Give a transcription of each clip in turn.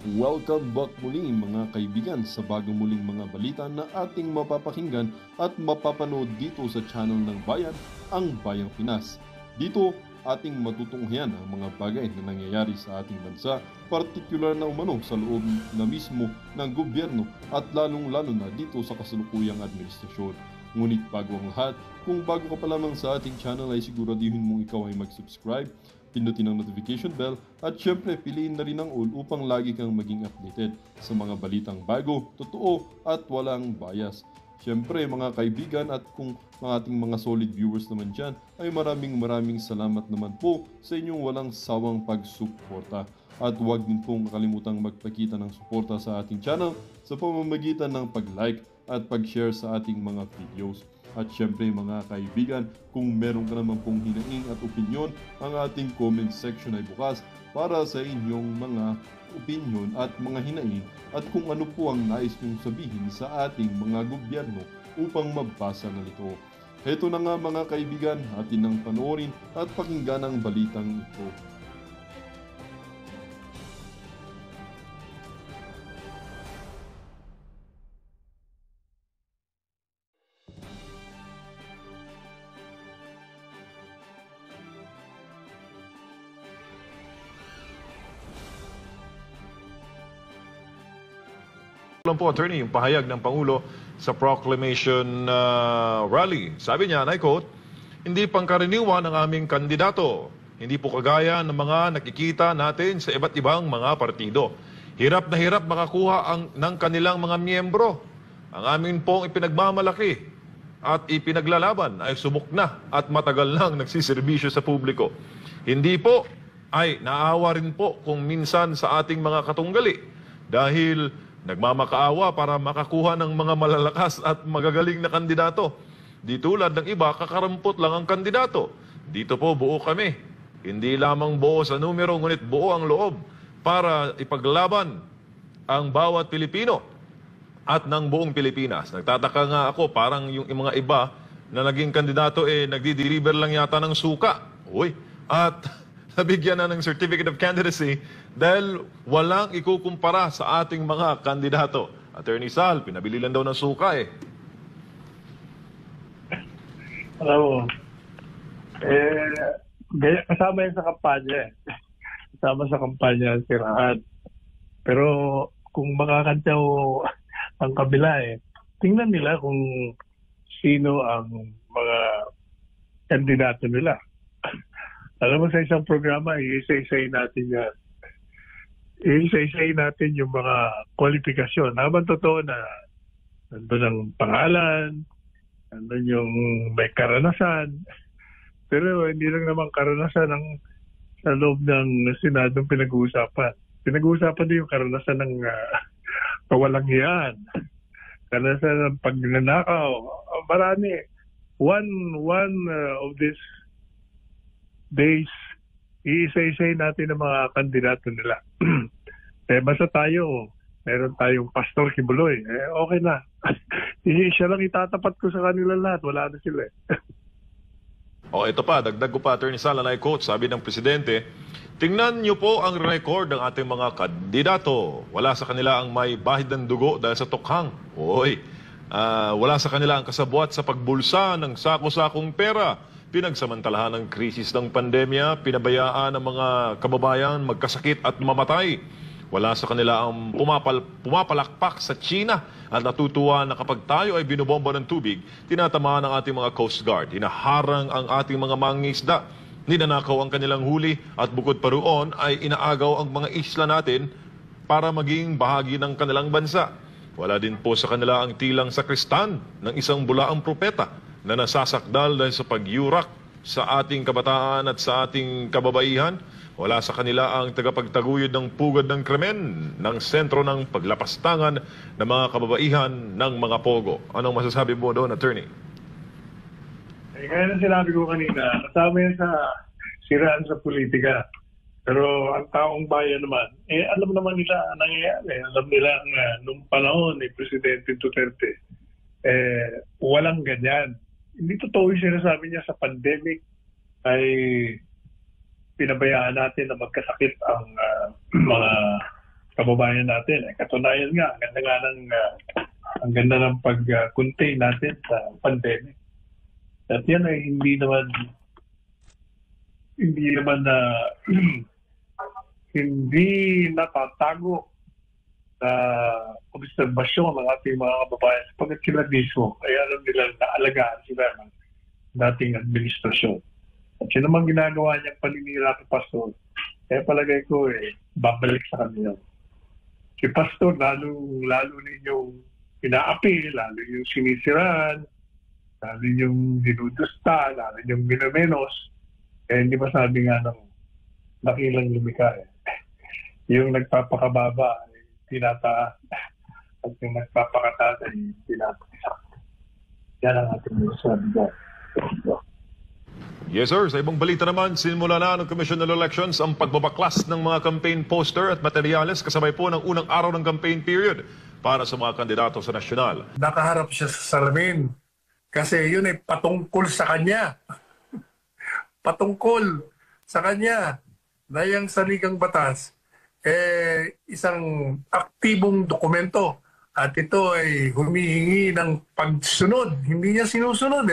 Welcome back muli mga kaibigan sa bagong muling mga balita na ating mapapakinggan at mapapanood dito sa channel ng Bayan, ang Bayang Pinas. Dito, ating matutunghayan ang mga bagay na nangyayari sa ating bansa, partikular na umano sa loob na mismo ng gobyerno at lalong-lalo na dito sa kasalukuyang administrasyon. Ngunit bago ang lahat, kung bago ka pa lamang sa ating channel ay siguraduhin mong ikaw ay mag-subscribe, pindutin ang notification bell at syempre piliin na rin ang all upang lagi kang maging updated sa mga balitang bago, totoo at walang bias. Syempre mga kaibigan at kung mga ating mga solid viewers naman dyan ay maraming salamat naman po sa inyong walang sawang pagsuporta. At huwag din pong kalimutang magpakita ng suporta sa ating channel sa pamamagitan ng pag-like at pag-share sa ating mga videos. At syempre mga kaibigan, kung meron ka naman pong hinaing at opinyon, ang ating comment section ay bukas para sa inyong mga opinyon at mga hinaing at kung ano po ang nais nyong sabihin sa ating mga gobyerno upang mabasa na ito. Heto na nga mga kaibigan, atin nang panoorin at pakinggan ang balitang ito. Lang po, attorney, yung pahayag ng Pangulo sa proclamation rally. Sabi niya, and I quote, "Hindi pangkaraniwan ang aming kandidato. Hindi po kagaya ng mga nakikita natin sa iba't ibang mga partido. Hirap na hirap makakuha ng kanilang mga miyembro. Ang amin pong ipinagmamalaki at ipinaglalaban ay subok na at matagal nang nagsiservisyo sa publiko. Hindi po ay naawa rin po kung minsan sa ating mga katunggali dahil nagmamakaawa para makakuha ng mga malalakas at magagaling na kandidato. Di tulad ng iba, kakarampot lang ang kandidato. Dito po buo kami. Hindi lamang buo sa numero, ngunit buo ang loob para ipaglaban ang bawat Pilipino at ng buong Pilipinas." Nagtataka nga ako, parang yung mga iba na naging kandidato nagdi-deliver lang yata ng suka. Uy, at nabigyan na ng Certificate of Candidacy dahil walang ikukumpara sa ating mga kandidato. Attorney Sal, pinabili lang daw ng suka Alam mo, kasama yan sa kampanya. Kasama sa kampanya si Rahat. Pero kung makakantyaw ang kabila tingnan nila kung sino ang mga kandidato nila. Alam mo, sa isang programa, i-isa-isay natin yan. I-isa-isay natin yung mga kwalifikasyon. Habang totoo na nandun ang pangalan, nandun yung may karanasan. Pero hindi lang naman karanasan sa loob ng Senadong pinag-uusapan. Pinag-uusapan din yung karanasan ng kawalangian. Karanasan ng pagnanakaw. Marami. One of these days, iisa-isay natin ang mga kandidato nila. Basta tayo, meron tayong Pastor Kibuloy. Okay na. Siya lang itatapat ko sa kanila lahat. Wala na sila Ito pa, dagdag ko pa, Attorney Sal, and I quote, sabi ng Presidente, "Tingnan niyo po ang record ng ating mga kandidato. Wala sa kanila ang may bahid ng dugo dahil sa tukhang. Wala sa kanila ang kasabwat sa pagbulsa ng sako-sakong pera. Pinagsamantalahan ng krisis ng pandemya, pinabayaan ng mga kababayan magkasakit at mamatay. Wala sa kanila ang pumapalakpak sa China at natutuwa na kapag tayo ay binobomba ng tubig, tinatamaan ng ating mga Coast Guard. Hinaharang ang ating mga mangingisda, ninanakaw ang kanilang huli at bukod pa roon ay inaagaw ang mga isla natin para maging bahagi ng kanilang bansa. Wala din po sa kanila ang tilang sakristan ng isang bulaang propeta na nasasakdal dahil sa pagyurak sa ating kabataan at sa ating kababaihan. Wala sa kanila ang tagapagtaguyod ng pugad ng krimen ng sentro ng paglapastangan ng mga kababaihan ng mga pogo." Anong masasabi mo doon, Attorney? Kaya na sinabi ko kanina, kasama yan sa siraan sa politika. Pero ang taong bayan naman, alam naman nila ang nangyayari. Alam nila nung panahon ni Presidente Duterte, walang ganyan. Hindi totoo yung sinasabi niya sa pandemic ay pinabayaan natin na magkasakit ang mga kababayan natin. Katunayan nga, ang ganda ng pag-contain natin sa pandemic. At yan ay hindi naman na hindi natatago na obserbasyon ng ating mga kababayan sapagkat sila mismo ay alam nila na alagaan sila ng dating administrasyon. At yun naman ginagawa niyang paninira kay Pastor, kaya palagay ko babalik sa kanila. Si Pastor, lalo ninyong inaapi, lalo yung sinisiraan, lalo yung dinudusta, lalo yung minamenos. Kaya hindi ba sabi nga ng dakilang lumika yung nagpapakababa ay tinataas at yung nagpapakataas ay tinataas. Yan ang ating sabi dyan. Yes, sir. Sa ibang balita naman, sinimula na ng Commission on Elections ang pagbabaklas ng mga campaign poster at materyales kasabay po ng unang araw ng campaign period para sa mga kandidato sa nasyonal. Nakaharap siya sa salamin kasi yun ay patungkol sa kanya. Patungkol sa kanya na yung saligang batas isang aktibong dokumento at ito ay humihingi ng pagsunod. Hindi niya sinusunod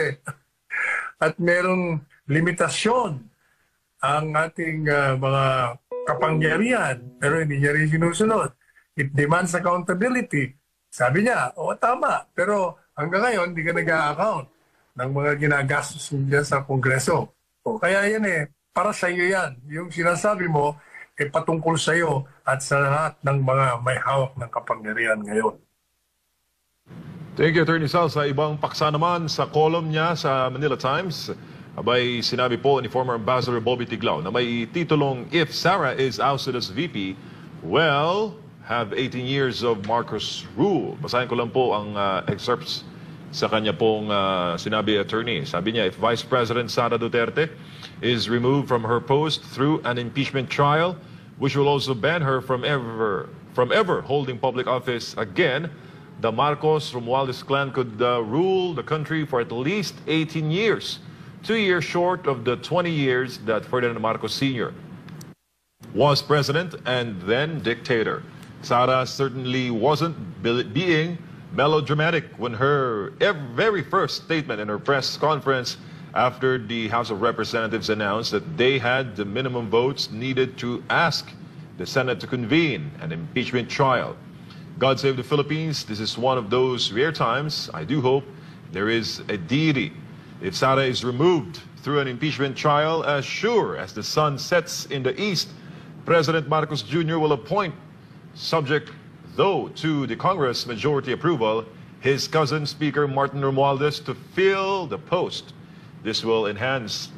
At merong limitasyon ang ating mga kapangyarihan pero hindi niya rin sinusunod. It demands accountability. Sabi niya, tama. Pero hanggang ngayon, hindi ka nag-a-account ng mga ginagastos niya sa Kongreso. Kaya yan para sa iyo yan. Yung sinasabi mo, patungkol sa iyo at sa lahat ng mga may hawak ng kapangyarihan ngayon. Thank you, Attorney Sal. Sa ibang paksa naman, sa column niya sa Manila Times, abay sinabi po ni former Ambassador Bobby Tiglao na may titulong, "If Sara is ousted as VP, well, have 18 years of Marcos rule." Basahin ko lang po ang excerpts sa kanya pong sinabi, attorney. Sabi niya, if Vice President Sara Duterte is removed from her post through an impeachment trial, which will also ban her from ever holding public office again, the Marcos-Romualdez clan could rule the country for at least 18 years, 2 years short of the 20 years that Ferdinand Marcos Sr. was president and then dictator. Sara certainly wasn't being melodramatic when her very first statement in her press conference after the House of Representatives announced that they had the minimum votes needed to ask the Senate to convene an impeachment trial. God save the Philippines. This is one of those rare times, I do hope, there is a deity. If Sara is removed through an impeachment trial, as sure as the sun sets in the east, President Marcos Jr. will appoint, subject though to the Congress majority approval, his cousin Speaker Martin Romualdez to fill the post. This will enhance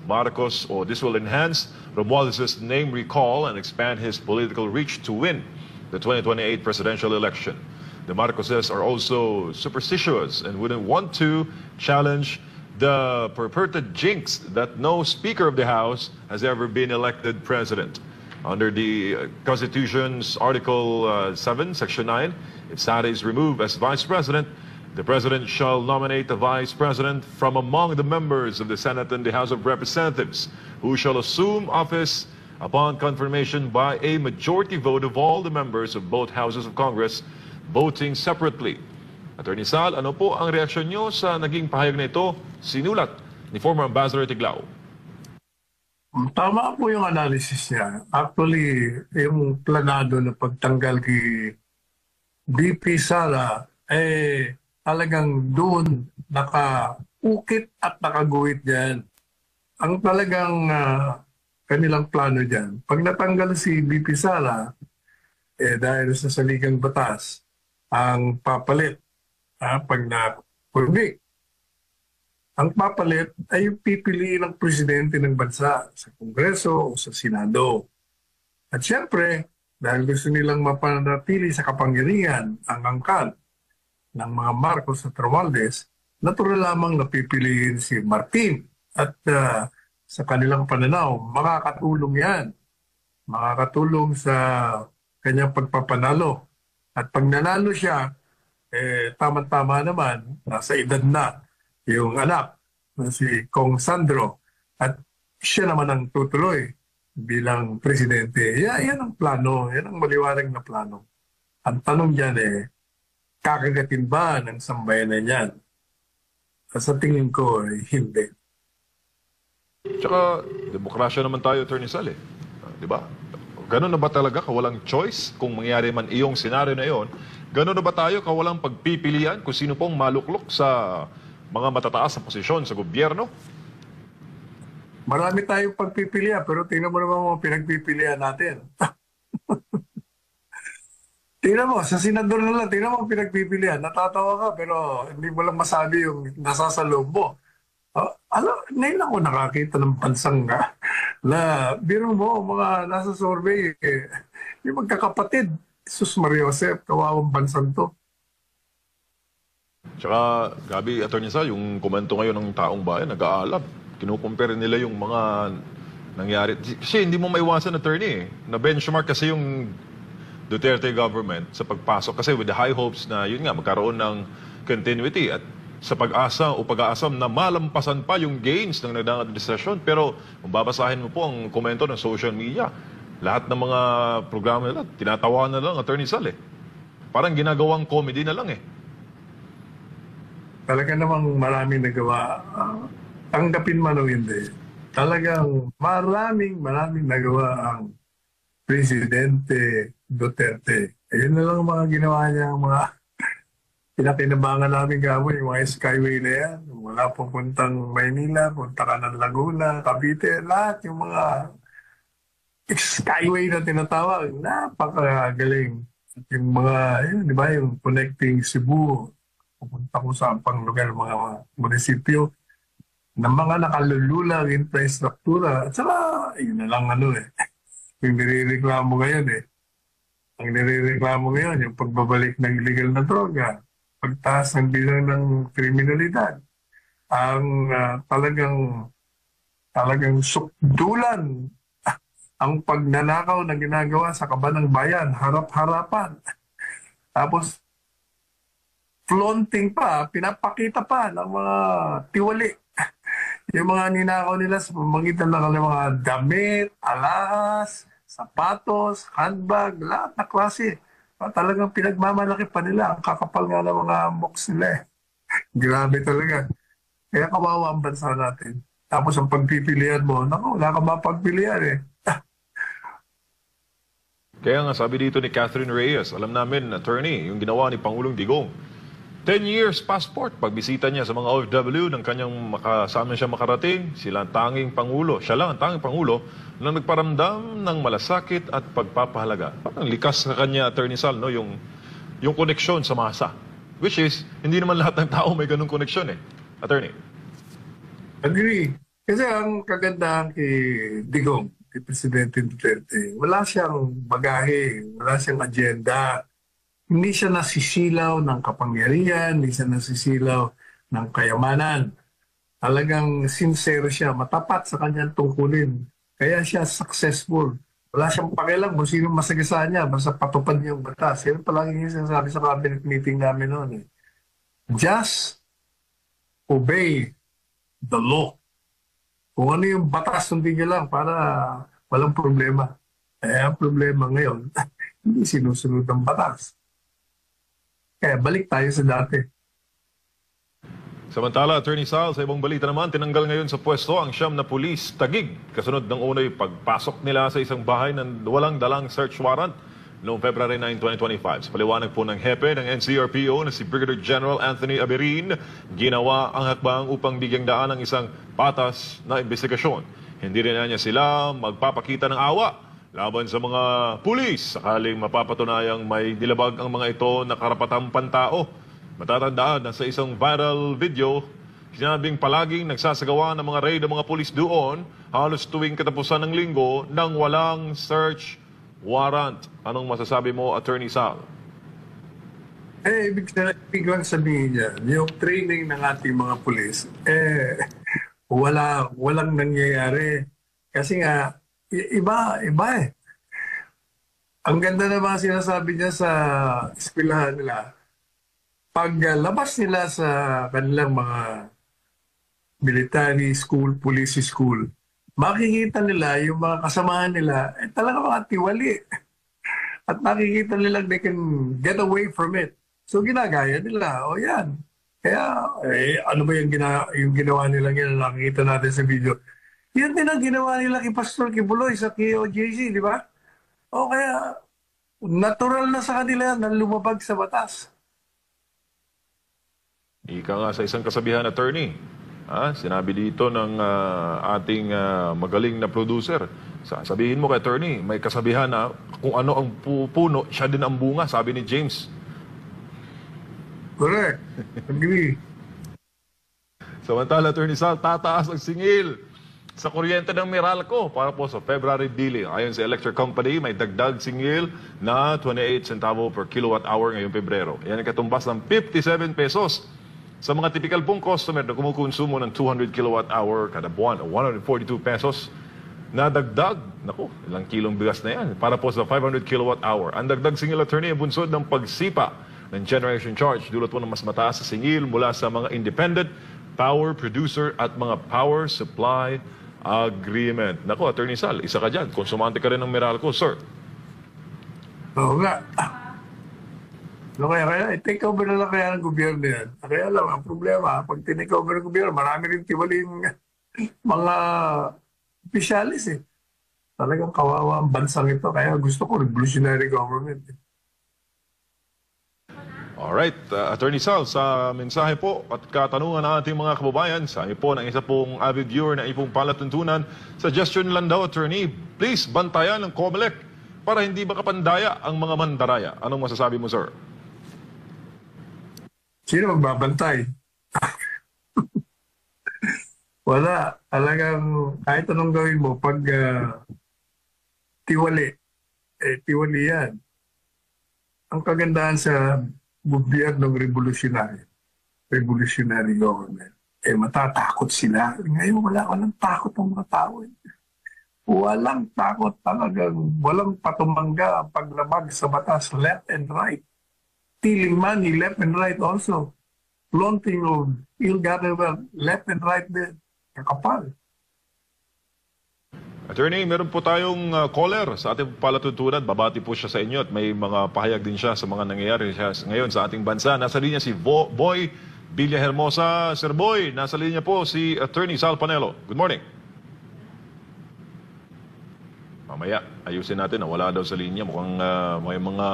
Romualdez's name recall and expand his political reach to win the 2028 presidential election. The Marcoses are also superstitious and wouldn't want to challenge the purported jinx that no Speaker of the House has ever been elected president. Under the Constitution's Article 7, Section 9, if Sara is removed as Vice President, the President shall nominate a Vice President from among the members of the Senate and the House of Representatives, who shall assume office upon confirmation by a majority vote of all the members of both Houses of Congress, voting separately. Attorney Sal, ano po ang reaksyon nyo sa naging pahayag na ito, sinulat ni former Ambassador Tiglao? Tama po yung analysis niya. Actually, yung planado na pagtanggal kay VP Sara, talagang doon nakaukit at nakaguhit dyan. Ang talagang kanilang plano dyan, pag natanggal si VP Sara, dahil sa saligang batas, ang papalit, pag na-convict, ang papalit ay yung pipiliin ng presidente ng bansa sa Kongreso o sa Senado. At siyempre, dahil gusto nilang mapanatili sa kapangyarihan ang angkan ng mga Marcos at Romualdez, natural lamang na pipiliin si Martin. At sa kanilang pananaw, makakatulong yan. Makakatulong sa kanyang pagpapanalo. At pag nanalo siya, tama-tama naman, nasa edad na yung anak na si Kong Sandro at siya naman ang tutuloy bilang presidente. Yan ang plano, yan ang maliwanag na plano. Ang tanong dyan kakagatin ba ng sambayanan yan? Sa tingin ko, hindi. Tsaka, demokrasya naman tayo, Attorney Sal, eh. Di ba? Ganun na ba talaga kawalang choice kung mangyari man iyong senaryo na iyon? Ganun na ba tayo kawalang pagpipilian kung sino pong maluklok sa mga matataas na posisyon sa gobyerno? Marami tayong pagpipilian, pero tingnan mo naman mga pinagpipilian natin. Tingnan mo, sa senador na lang, tingnan mo ang pinagpipilian. Natatawa ka, pero hindi mo lang masabi yung nasa sa loob mo. Ngayon ako nakakita ng pansang na biro mo, mga nasa survey, yung magkakapatid, Jesus Maria Josep, kawawang bansang to. Tsaka, Gabi, Attorney Sal, yung komento ngayon ng taong bayan, nag-aalab. Kinukumpare nila yung mga nangyari. Kasi hindi mo maiwasan, Attorney, na benchmark kasi yung Duterte government sa pagpasok. Kasi with the high hopes na, yun nga, magkaroon ng continuity at sa pag-asa o pag-aasam na malampasan pa yung gains ng nagdaang administrasyon. Pero kung babasahin mo po ang komento ng social media, lahat ng mga programa nila, tinatawa na lang, Attorney Sal, eh. Parang ginagawang comedy na lang, eh. Talaga namang maraming nagawa. Tanggapin man o hindi. Talagang maraming nagawa ang Presidente Duterte. Ayun na lang ang mga ginawa niya, ang mga pinakinabangan namin gawin, yung mga skyway na yan. Wala pupuntang Maynila, punta ka ng Laguna, Cavite, lahat yung mga skyway na tinatawag, napakagaling. At yung mga, yun, di ba, yung connecting Cebu, pupunta ko sa pang lugar, mga munisipyo, ng mga nakalululang infrastruktura. At saka, yun na lang yung nirereklamo ngayon Ang nirereklamo ngayon, yung pagbabalik ng illegal na droga, pagtaas ng bilang ng kriminalidad, ang talagang sukdulan ang pagnanakaw na ginagawa sa kaban ng bayan, harap-harapan. Tapos, flaunting pa, pinapakita pa ng mga tiwali. Yung mga ninakaw nila sa pamamagitan ng mga damit, alahas, sapatos, handbag, lahat na klase. Talagang pinagmamalaki pa nila. Ang kakapal nga ng mga box nila Grabe talaga. Kaya kawawa ang bansa natin. Tapos ang pagpipilian mo, naku, wala ka mapagpilian Kaya nga sabi dito ni Catherine Reyes, alam namin, attorney, yung ginawa ni Pangulong Digong. 10 years passport, pagbisita niya sa mga OFW ng kanyang saan siya makarating, siya lang ang tanging Pangulo na nagparamdam ng malasakit at pagpapahalaga. Parang likas sa kanya, Attorney Sal, no? yung koneksyon sa masa. Which is, hindi naman lahat ng tao may ganung koneksyon Attorney. Agree. Kasi ang kagandahan kay Digong, kay Presidente Duterte, wala siyang bagahe, wala siyang agenda. Hindi siya nasisilaw ng kapangyarihan, hindi siya nasisilaw ng kayamanan. Talagang sincere siya, matapat sa kanyang tungkulin. Kaya siya successful. Wala siyang pakialam kung sino masagasaan niya, basta patupad niya yung batas. Yan palagi yung sinasabi sa cabinet meeting namin noon. Just obey the law. Kung ano yung batas, sundin niya lang para walang problema. Ang problema ngayon, hindi sinusunod ang batas. Kaya balik tayo sa dati. Samantala, Attorney Sal, sa ibang balita naman, tinanggal ngayon sa pwesto ang 9 na pulis Taguig. Kasunod ng unay pagpasok nila sa isang bahay na walang dalang search warrant noong February 9, 2025. Sa paliwanag po ng hepe ng NCRPO na si Brigadier General Anthony Aberin, ginawa ang hakbang upang bigyang daan ng isang patas na investigasyon. Hindi rin niya sila magpapakita ng awa laban sa mga pulis sakaling mapapatunayang may nilabag ang mga ito na karapatang pantao. Matatandaan na sa isang viral video, sinabing palaging nagsasagawa ng mga raid ng mga pulis doon halos tuwing katapusan ng linggo nang walang search warrant. Anong masasabi mo, Attorney Sal? Ibig lang sabihin niya, yung training ng ating mga pulis, walang nangyayari. Kasi nga, iba Ang ganda na mga sinasabi niya sa eskwelahan nila, pag labas nila sa kanilang mga military school, police school, makikita nila yung mga kasamahan nila, talaga mga tiwali. at nakikita nilang they can get away from it. So ginagaya nila. O yan. Kaya, ano ba yung ginawa nila yan na nakikita natin sa video? Yan din ang ginawa nila kay Pastor Kibuloy sa KOJC, di ba? O kaya, natural na sa kanila yan na lumabag sa batas. Ika nga sa isang kasabihan, attorney. Sinabi dito ng ating magaling na producer. Sabihin mo kay attorney, may kasabihan na kung ano ang puno, siya din ang bunga, sabi ni James. Correct. Agree. Samantala, Attorney Sal, tataas ang singil sa kuryente ng Meralco para po sa February dealing. Ayon sa electric company, may dagdag singil na 28 centavo per kilowatt hour ngayong Pebrero. Yan ang katumbas ng 57 pesos sa mga typical pong customer na kumukonsumo ng 200 kilowatt hour kada buwan o 142 pesos na dagdag. Naku, ilang kilong bigas na yan para po sa 500 kilowatt hour. Ang dagdag singil, attorney, ay bunsod ng pagsipa ng generation charge dulot po ng mas mataas sa singil mula sa mga independent power producer at mga power supply agreement. Naku, Attorney Sal, isa ka dyan. Konsumante ka rin ng Meralco, sir. Oo nga. No, kaya take over na lang kaya ng gobyerno yan. Kaya lang, ang problema, pag tinake over ng gobyerno, marami rin tiwaling mga opisyalis eh. Talagang kawawa ang bansang ito. Kaya gusto ko revolutionary government eh. Alright, Attorney Sal, sa mensahe po at katanungan ng ating mga kababayan, sa iyo po ng isa pong avid viewer na ipong palatuntunan, suggestion lang daw, Attorney, please bantayan ng COMELEC para hindi makapandaya ang mga mandaraya. Anong masasabi mo, sir? Sino magbabantay? Wala. Talagang kahit anong gawin mo, pag tiwali, tiwali yan. Ang kagandahan sa gobyernong revolutionary government, matatakot sila. Ngayon wala walang takot ng mga tao. Walang takot talagang, walang patumangga ang paglabag sa batas left and right. Stealing money left and right also. Flaunting of ill-gotten wealth left and right din. Kakapal. Attorney, meron po tayong caller sa ating palatuntunan. Babati po siya sa inyo at may mga pahayag din siya sa mga nangyayari ngayon sa ating bansa. Nasa linya si Boy Villahermosa. Sir Boy, nasa linya po si Attorney Sal Panelo. Good morning. Mamaya, ayusin natin. Wala daw sa linya. Mukhang may mga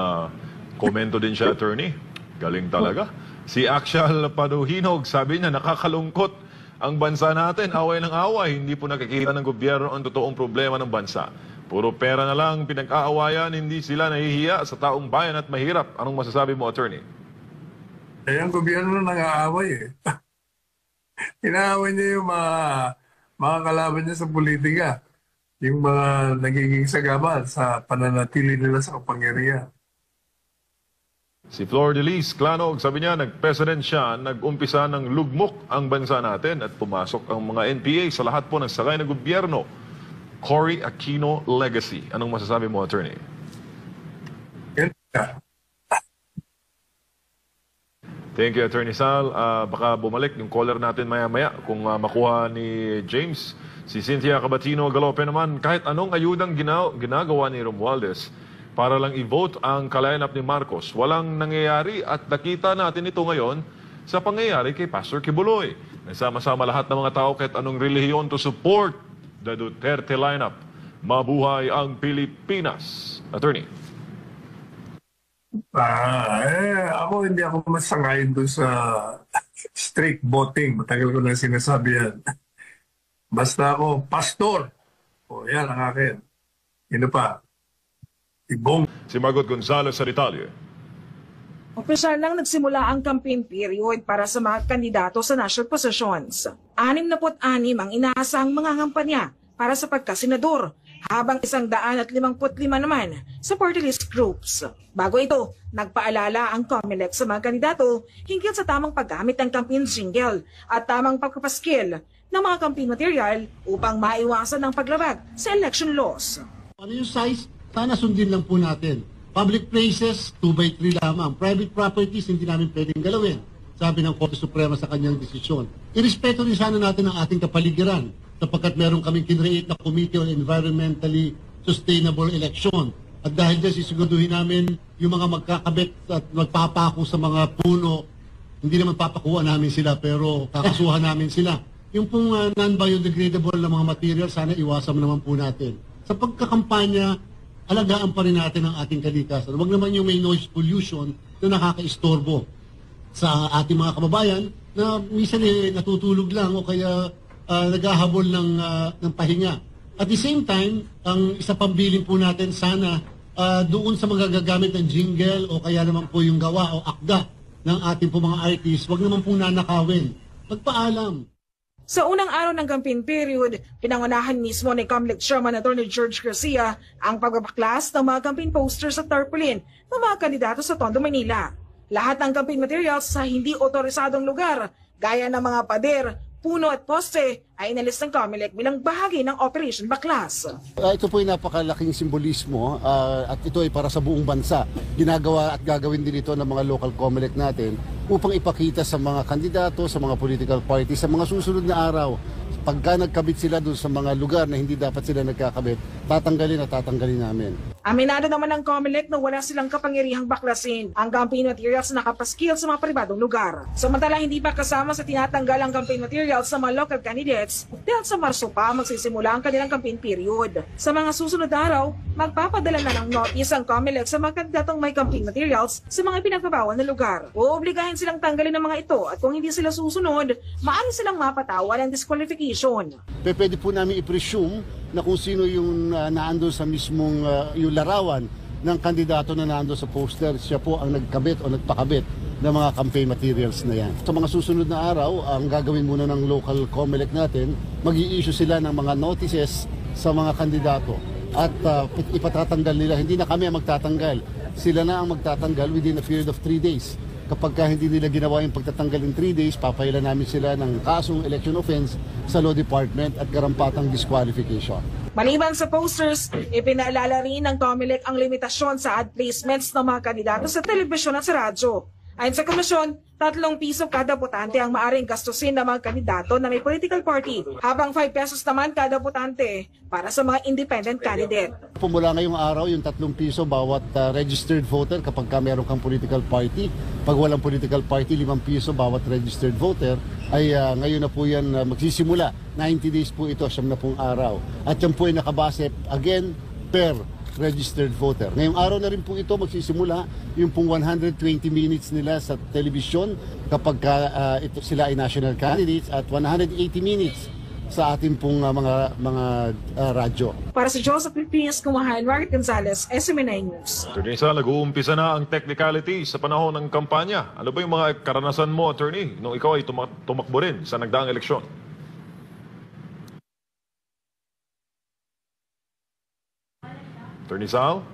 komento din siya, Attorney. Galing talaga. Si Akshal Paduhinog, sabi niya, nakakalungkot ang bansa natin, away ng away, hindi po nakikita ng gobyerno ang totoong problema ng bansa. Puro pera na lang pinag-aawayan, hindi sila nahihiya sa taong bayan at mahirap. Anong masasabi mo, Attorney? Ang gobyerno nang-aaway eh. Inaaway niya yung mga kalaban niya sa politika. Yung mga nagiging sagabal sa pananatili nila sa kapangyarihan. Si Flor de Lis Clanog, sabi niya, nag-president siya, nag-umpisa ng lugmok ang bansa natin at pumasok ang mga NPA sa lahat po ng sakay ng gobyerno. Cory Aquino Legacy. Anong masasabi mo, Attorney? Thank you, Attorney Sal. Baka bumalik yung caller natin maya-maya kung makuha ni James. Si Cynthia Cabatino Galope naman, kahit anong ayudang ginagawa ni Romualdez para lang i-vote ang ka-lineup ni Marcos, walang nangyayari at nakita natin ito ngayon sa pangyayari kay Pastor Kibuloy. Nagsama-sama lahat ng mga tao kahit anong relihiyon to support the Duterte lineup. Mabuhay ang Pilipinas. Attorney. Ako hindi ako masangayon doon sa straight voting. Matagal ko na sinasabi yan. Basta ako, pastor. O yan ang akin. Sino pa? Ibong. Si Margot Gonzalez sa Italia. Opisyal nang nagsimula ang campaign period para sa mga kandidato sa national positions. 66 ang inaasang mga kampanya para sa pagkasenador, habang 155 naman sa party list groups. Bago ito, nagpaalala ang COMELEC sa mga kandidato hinggil sa tamang paggamit ng campaign jingle at tamang pagpapaskil ng mga campaign material upang maiwasan ang paglabag sa election laws. Ano yung size? Sana sundin lang po natin. Public places, 2x3 lamang. Private properties, hindi namin pwedeng galawin. Sabi ng Korte Suprema sa kanyang desisyon. Irespeto rin sana natin ang ating kapaligiran sapagkat meron kaming kinreate na Committee on Environmentally Sustainable Election. At dahil dyan, sisiguraduhin namin yung mga magkakabit at magpapako sa mga puno, hindi naman papakuha namin sila, pero kakasuhan namin sila. Yung pong non-biodegradable na mga material, sana iwasan naman po natin. Sa pagkakampanya, alagaan pa rin natin ang ating kalikasan. Huwag naman yung may noise pollution na nakakaistorbo sa ating mga kababayan na minsan natutulog lang o kaya naghahabol ng pahinga. At the same time, ang isa pang bilin po natin sana doon sa mga gagamit ng jingle o kaya naman po yung gawa o akda ng ating po mga artists, wag naman pong nanakawin. Magpaalam. Sa unang araw ng campaign period, pinangunahan mismo ni COMELEC Chairman Attorney George Garcia ang pagbabaklas ng mga campaign posters at tarpaulin ng mga kandidato sa Tondo, Manila. Lahat ng campaign materials sa hindi otorisadong lugar, gaya ng mga pader, puno at poste, ay inalis ng COMELEC bilang bahagi ng Operation Baklas. Ito po ay napakalaking simbolismo at ito ay para sa buong bansa. Ginagawa at gagawin din ito ng mga local COMELEC natin upang ipakita sa mga kandidato, sa mga political parties, sa mga susunod na araw. Pagka nagkabit sila doon sa mga lugar na hindi dapat sila nagkakabit, tatanggalin namin. Aminado naman ng COMELEC na wala silang kapangyarihang baklasin ang campaign materials na nakapaskil sa mga pribadong lugar. Samantala, hindi pa kasama sa tinatanggal ang campaign materials sa mga local candidates dahil sa Marso pa magsisimula ang kanilang campaign period. Sa mga susunod na araw, magpapadala na ng notice ang COMELEC sa mga kandidatong may campaign materials sa mga pinagpabawal na lugar. Uobligahin silang tanggalin ang mga ito at kung hindi sila susunod, maaari silang mapatawan ng disqualification. Pwede po namin i-presume na kung sino yung naandun sa mismong yung larawan ng kandidato na naandun sa poster, siya po ang nagkabit o nagpakabit ng mga campaign materials na yan. Sa mga susunod na araw, ang gagawin muna ng local COMELEC natin, mag-i-issue sila ng mga notices sa mga kandidato at ipatatanggal nila. Hindi na kami ang magtatanggal. Sila na ang magtatanggal within a period of 3 days. Kapag hindi nila ginawa yung pagtatanggal in 3 days, papailan namin sila ng kasong election offense sa Law Department at karampatang disqualification. Maliban sa posters, ipinaalala rin ng COMELEC ang limitasyon sa ad placements ng mga kandidato sa telebisyon at sa radyo. Ayon sa komisyon, 3 piso kada botante ang maaring gastusin ng mga kandidato na may political party, habang 5 pesos naman kada botante para sa mga independent candidate. Mula ngayong araw, yung 3 piso bawat registered voter kapag meron kang political party. Pag walang political party, 5 piso bawat registered voter. Ay ngayon na po yan magsisimula. 90 days po ito, 70 araw. At yan po ay nakabase again per registered voter. Ngayong araw na rin po ito magsisimula yung pong 120 minutes nila sa telebisyon kapag sila ay national candidates at 180 minutes sa ating pong mga radyo. Para sa Joseph Pilipinas, kumahan Margaret Gonzalez, SMNI News. Attorney Sal, nag-uumpisa na ang technicality sa panahon ng kampanya. Ano ba yung mga karanasan mo, Attorney, nung ikaw ay tumakbo rin sa nagdaang eleksyon? Attorney Sal?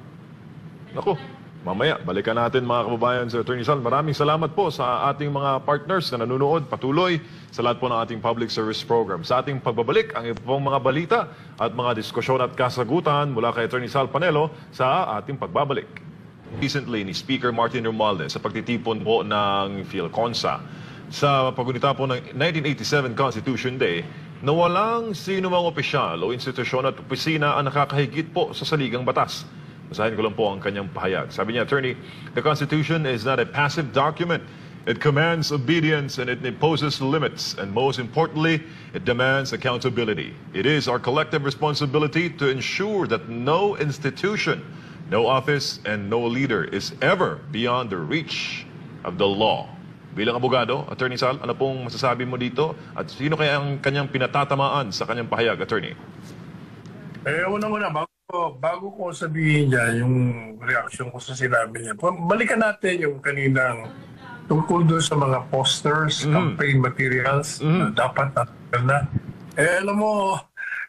Naku, mamaya, balikan natin mga kababayan sa Attorney Sal. Maraming salamat po sa ating mga partners na nanonood patuloy sa lahat po ng ating public service program. Sa ating pagbabalik, ang ibang mga balita at mga diskusyon at kasagutan mula kay Attorney Sal Panelo sa ating pagbabalik. Recently ni Speaker Martin Romualdez sa pagtitipon po ng PhilConsa sa pagunita po ng 1987 Constitution Day na walang sino mang opisyal o institusyon at opisina ang nakakahigit po sa saligang batas. Basahin ko lang po ang kanyang pahayag. Sabi niya, Attorney, the Constitution is not a passive document. It commands obedience and it imposes limits. And most importantly, it demands accountability. It is our collective responsibility to ensure that no institution, no office, and no leader is ever beyond the reach of the law. Bilang abogado, Attorney Sal, ano pong masasabi mo dito? At sino kaya ang kanyang pinatatamaan sa kanyang pahayag, Attorney? Unang-una, bago ko sabihin niya yung reaction ko sa sinabi niya, balikan natin yung kaninang tungkol doon sa mga posters, campaign materials, na dapat na. Alam mo,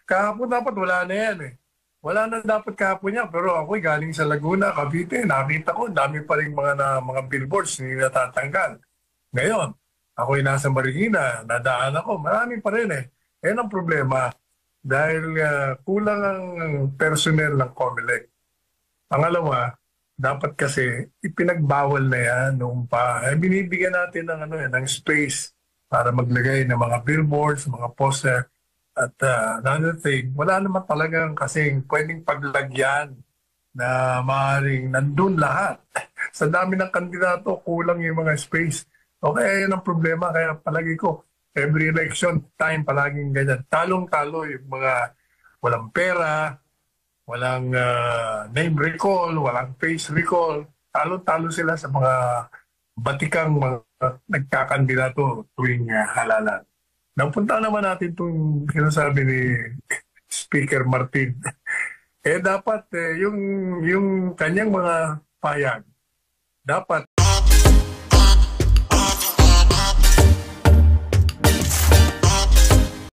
kahapon dapat wala na yan eh. Wala na dapat kahapon niya, pero ako'y galing sa Laguna, Cavite, nakita ko, dami pa rin mga billboards hindi natatanggal. Ngayon, ako'y nasa Marikina, nadaan ako, marami pa rin eh. Yan ang problema dahil kulang ang personnel ng COMELEC. Pangalawa, dapat kasi ipinagbawal na yan noong pa. Binibigyan natin ng space para maglagay ng mga billboards, mga poster. At another thing, wala naman talagang kasing pwedeng paglagyan na maaaring nandun lahat. Sa dami ng kandidato, kulang yung mga space. Okay, yun ang problema. Kaya palagi ko, every election time, palaging ganyan. Talong-talo yung mga walang pera, walang name recall, walang face recall. Talo-talo sila sa mga batikang mga nagkakandidato tuwing halalan. Napunta naman natin itong sinasabi ni Speaker Martin. Dapat yung kanyang mga payag, dapat